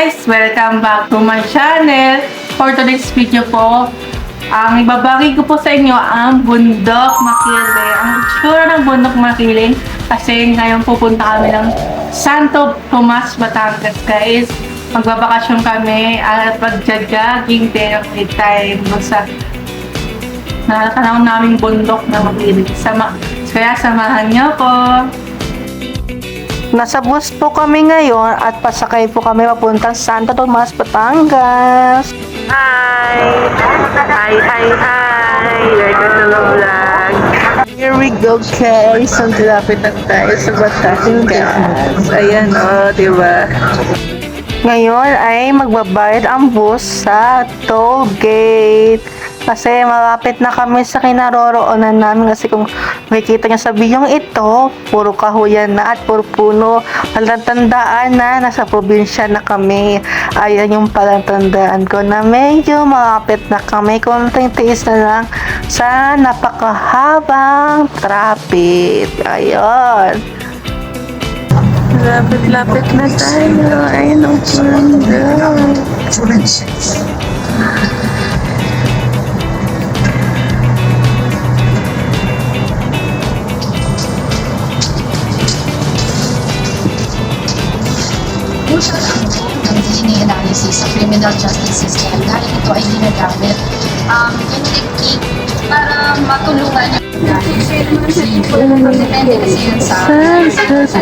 guys! Welcome back to my channel. For today's video po, ang ibabagi ko po sa inyo ang Bundok Makiling. Ang itsura ng Bundok Makiling kasi ngayon pupunta kami ng Santo Tomas, Batangas guys. Magbabakasyon kami at pag-jogging din ang time sa nakakanaw naming bundok na Makiling. Kaya samahan niyo po. Nasa bus po kami ngayon at pasakay po kami papuntang Santo Tomas, Batangas. Hi! Hi, hi, hi! Welcome to the vlog. Here we go guys. Ang lapit na tayo sa Batangas. Ayan o, diba? Ngayon ay magbabayad ang bus sa toll gate. Kasi malapit na kami sa kinaroroonan namin kasi kung makikita nyo sa biyong ito, puro kahuyan na at puro puno. Palatandaan na nasa probinsya na kami. Ayan yung palatandaan ko na medyo malapit na kami. Konting tiis na lang sa napakahabang traffic. Ayun. Lapit-lapit na tayo. Ayun ang ganda. Crucial ang role ng DNA analysis sa criminal justice system dahil ito ay ginagamit in-technique para matulungan depende kasi yun sa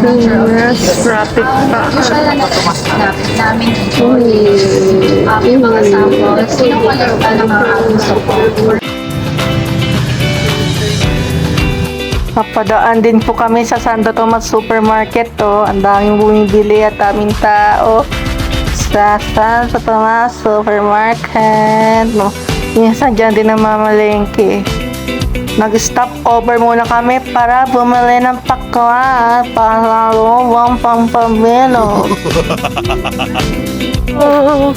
nature of case. Traffic pa. Usual na natin namin dito is yung mga samples, kinukolekta ng mga support. Papadaan din po kami sa Santo Tomas Supermarket to. Ang daming bumibili at daming tao sa Santo Tomas Supermarket. No, minsan dyan din namamalengke. Nag-stop over muna kami para bumili ng pakwan para lumang pampamelo. Oh,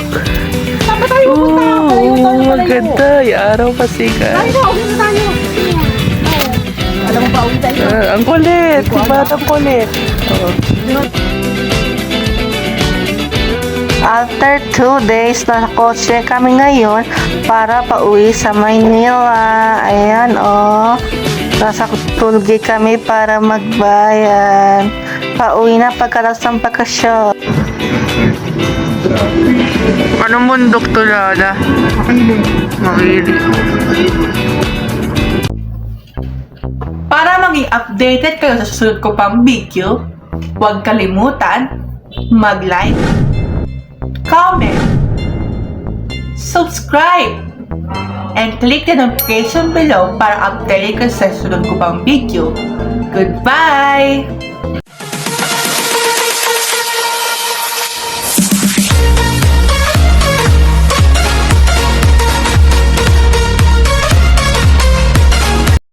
Saan ba tayo pupunta? maganda. Araw kasi ka. Tayo na, ulit na tayo. Alam mo ba, ulit tayo. Ang kulit. Diba ang kulit? After 2 days na kotse kami ngayon para pauwi sa Maynila. Ayan nasa tulgi kami para magbayan. Pauwi na pagkatapos ng bakasyon. Anong bundok to, Lala? Makiling. Para maging updated kayo sa susunod ko pang video, huwag kalimutan mag-like, comment, subscribe, and click the notification below para update ka sa susunod ko pang video. Goodbye!